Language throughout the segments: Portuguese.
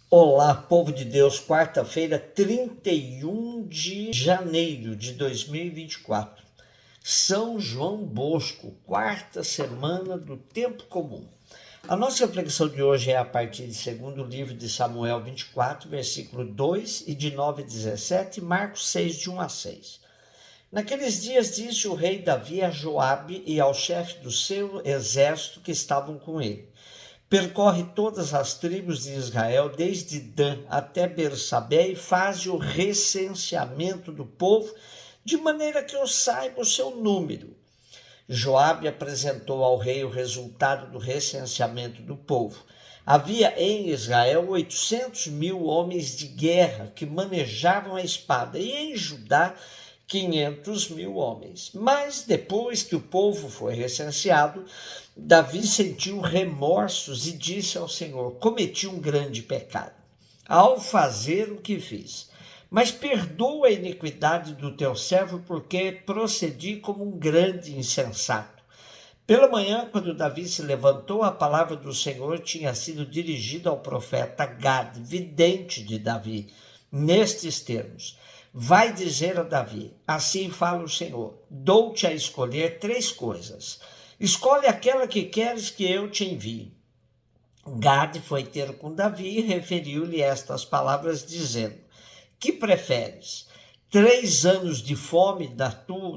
Olá, povo de Deus, quarta-feira, 31 de janeiro de 2024. São João Bosco, quarta semana do tempo comum. A nossa reflexão de hoje é a partir de segundo livro de Samuel 24, versículo 2 e de 9 a 17, Marcos 6, de 1 a 6. Naqueles dias disse o rei Davi a Joabe e ao chefe do seu exército que estavam com ele: percorre todas as tribos de Israel, desde Dan até Bersabé, e faz o recenseamento do povo, de maneira que eu saiba o seu número. Joabe apresentou ao rei o resultado do recenseamento do povo. Havia em Israel 800.000 homens de guerra que manejavam a espada, e em Judá 500.000 homens. Mas depois que o povo foi recenseado, Davi sentiu remorsos e disse ao Senhor: cometi um grande pecado ao fazer o que fiz. Mas perdoa a iniquidade do teu servo, porque procedi como um grande insensato. Pela manhã, quando Davi se levantou, a palavra do Senhor tinha sido dirigida ao profeta Gad, vidente de Davi, nestes termos: vai dizer a Davi, assim fala o Senhor, dou-te a escolher 3 coisas. Escolhe aquela que queres que eu te envie. Gad foi ter com Davi e referiu-lhe estas palavras, dizendo: que preferes? 3 anos de fome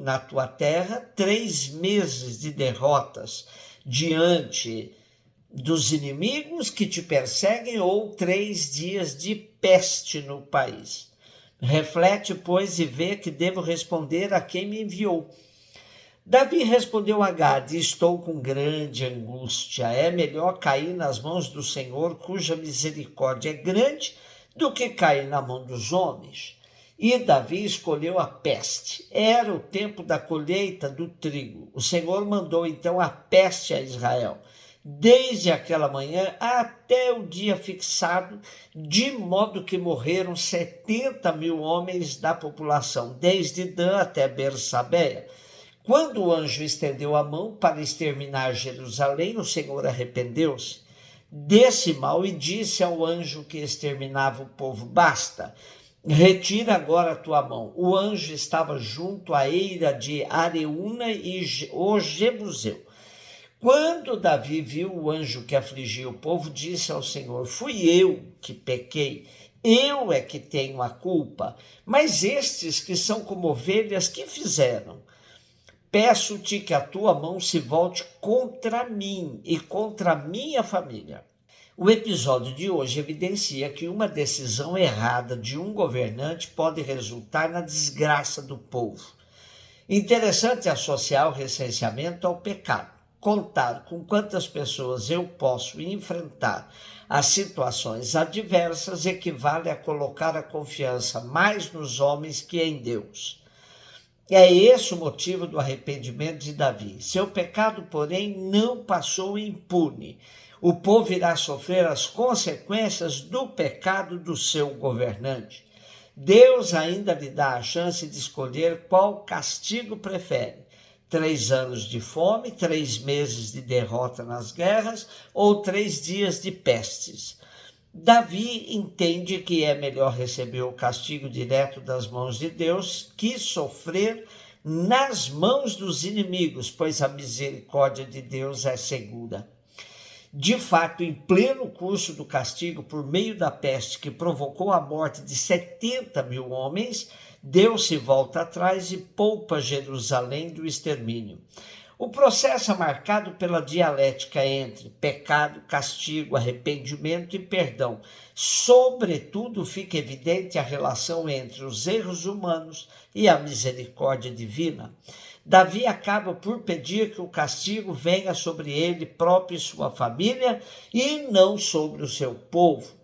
na tua terra, 3 meses de derrotas diante dos inimigos que te perseguem, ou 3 dias de peste no país? Reflete, pois, e vê que devo responder a quem me enviou. Davi respondeu a Gade: estou com grande angústia. É melhor cair nas mãos do Senhor, cuja misericórdia é grande, do que cair na mão dos homens. E Davi escolheu a peste. Era o tempo da colheita do trigo. O Senhor mandou então a peste a Israel, desde aquela manhã até o dia fixado, de modo que morreram 70.000 homens da população, desde Dan até Bersabé. Quando o anjo estendeu a mão para exterminar Jerusalém, o Senhor arrependeu-se desse mal e disse ao anjo que exterminava o povo: basta, retira agora a tua mão. O anjo estava junto à eira de Areúna e o Jebuseu. Quando Davi viu o anjo que afligia o povo, disse ao Senhor: fui eu que pequei, eu é que tenho a culpa, mas estes que são como ovelhas, que fizeram? Peço-te que a tua mão se volte contra mim e contra a minha família. O episódio de hoje evidencia que uma decisão errada de um governante pode resultar na desgraça do povo. Interessante associar o recenseamento ao pecado. Contar com quantas pessoas eu posso enfrentar as situações adversas equivale a colocar a confiança mais nos homens que em Deus. É esse o motivo do arrependimento de Davi. Seu pecado, porém, não passou impune. O povo irá sofrer as consequências do pecado do seu governante. Deus ainda lhe dá a chance de escolher qual castigo prefere: 3 anos de fome, 3 meses de derrota nas guerras ou 3 dias de pestes. Davi entende que é melhor receber o castigo direto das mãos de Deus que sofrer nas mãos dos inimigos, pois a misericórdia de Deus é segura. De fato, em pleno curso do castigo por meio da peste que provocou a morte de 70.000 homens, Deus se volta atrás e poupa Jerusalém do extermínio. O processo é marcado pela dialética entre pecado, castigo, arrependimento e perdão. Sobretudo, fica evidente a relação entre os erros humanos e a misericórdia divina. Davi acaba por pedir que o castigo venha sobre ele próprio e sua família e não sobre o seu povo.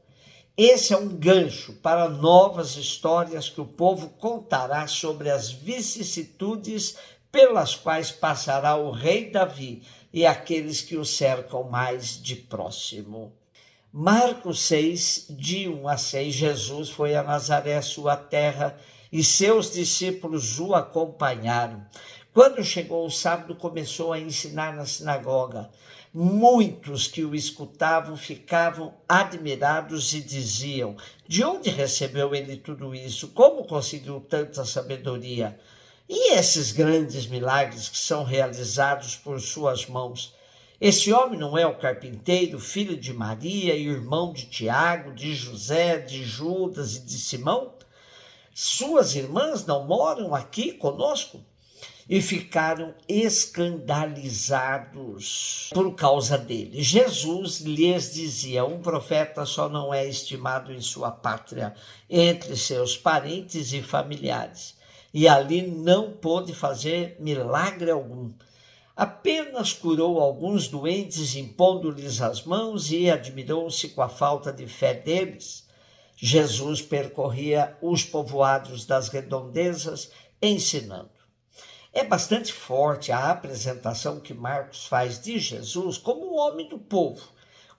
Esse é um gancho para novas histórias que o povo contará sobre as vicissitudes pelas quais passará o rei Davi e aqueles que o cercam mais de próximo. Marcos 6, de 1 a 6, Jesus foi a Nazaré, sua terra, e seus discípulos o acompanharam. Quando chegou o sábado, começou a ensinar na sinagoga. Muitos que o escutavam ficavam admirados e diziam: de onde recebeu ele tudo isso? Como conseguiu tanta sabedoria? E esses grandes milagres que são realizados por suas mãos? Esse homem não é o carpinteiro, filho de Maria, irmão de Tiago, de José, de Judas e de Simão? Suas irmãs não moram aqui conosco? E ficaram escandalizados por causa dele. Jesus lhes dizia: um profeta só não é estimado em sua pátria, entre seus parentes e familiares. E ali não pôde fazer milagre algum. Apenas curou alguns doentes, impondo-lhes as mãos, e admirou-se com a falta de fé deles. Jesus percorria os povoados das redondezas, ensinando. É bastante forte a apresentação que Marcos faz de Jesus como um homem do povo,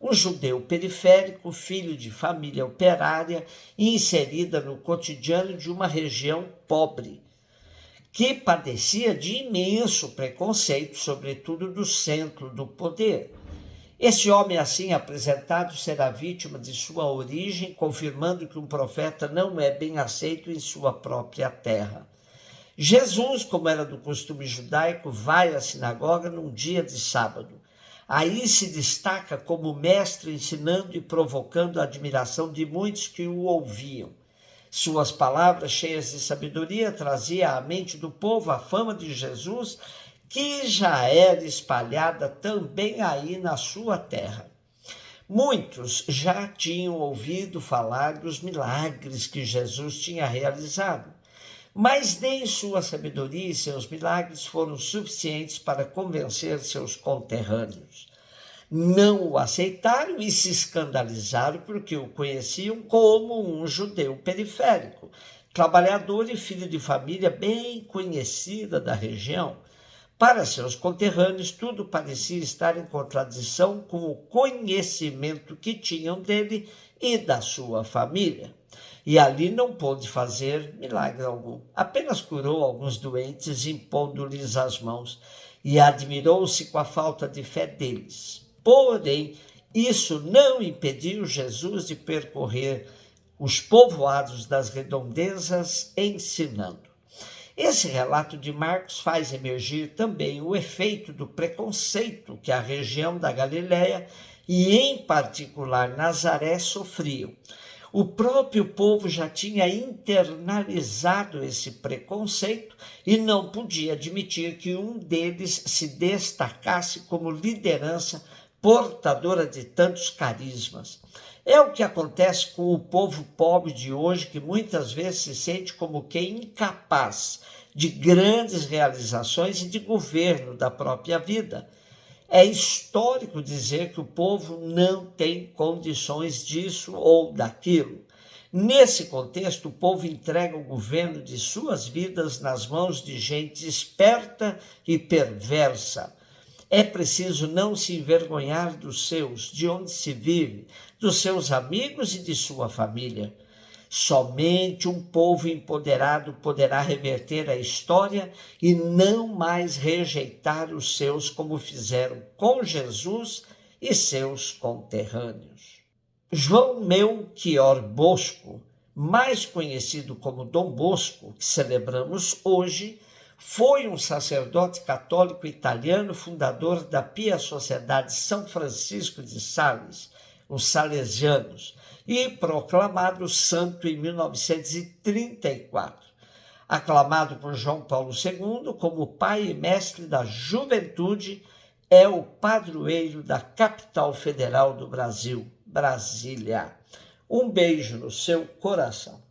um judeu periférico, filho de família operária e inserida no cotidiano de uma região pobre, que padecia de imenso preconceito, sobretudo do centro do poder. Esse homem assim apresentado será vítima de sua origem, confirmando que um profeta não é bem aceito em sua própria terra. Jesus, como era do costume judaico, vai à sinagoga num dia de sábado. Aí se destaca como mestre, ensinando e provocando a admiração de muitos que o ouviam. Suas palavras cheias de sabedoria traziam à mente do povo a fama de Jesus, que já era espalhada também aí na sua terra. Muitos já tinham ouvido falar dos milagres que Jesus tinha realizado. Mas nem sua sabedoria e seus milagres foram suficientes para convencer seus conterrâneos. Não o aceitaram e se escandalizaram porque o conheciam como um judeu periférico, trabalhador e filho de família bem conhecida da região. Para seus conterrâneos, tudo parecia estar em contradição com o conhecimento que tinham dele e da sua família. E ali não pôde fazer milagre algum. Apenas curou alguns doentes, impondo-lhes as mãos, e admirou-se com a falta de fé deles. Porém, isso não impediu Jesus de percorrer os povoados das redondezas ensinando. Esse relato de Marcos faz emergir também o efeito do preconceito que a região da Galileia e, em particular, Nazaré sofriam. O próprio povo já tinha internalizado esse preconceito e não podia admitir que um deles se destacasse como liderança portadora de tantos carismas. É o que acontece com o povo pobre de hoje, que muitas vezes se sente como que incapaz de grandes realizações e de governo da própria vida. É histórico dizer que o povo não tem condições disso ou daquilo. Nesse contexto, o povo entrega o governo de suas vidas nas mãos de gente esperta e perversa. É preciso não se envergonhar dos seus, de onde se vive, dos seus amigos e de sua família. Somente um povo empoderado poderá reverter a história e não mais rejeitar os seus, como fizeram com Jesus e seus conterrâneos. João Melchior Bosco, mais conhecido como Dom Bosco, que celebramos hoje, foi um sacerdote católico italiano, fundador da Pia Sociedade São Francisco de Sales, os salesianos, e proclamado santo em 1934. Aclamado por João Paulo II como pai e mestre da juventude, é o padroeiro da capital federal do Brasil, Brasília. Um beijo no seu coração.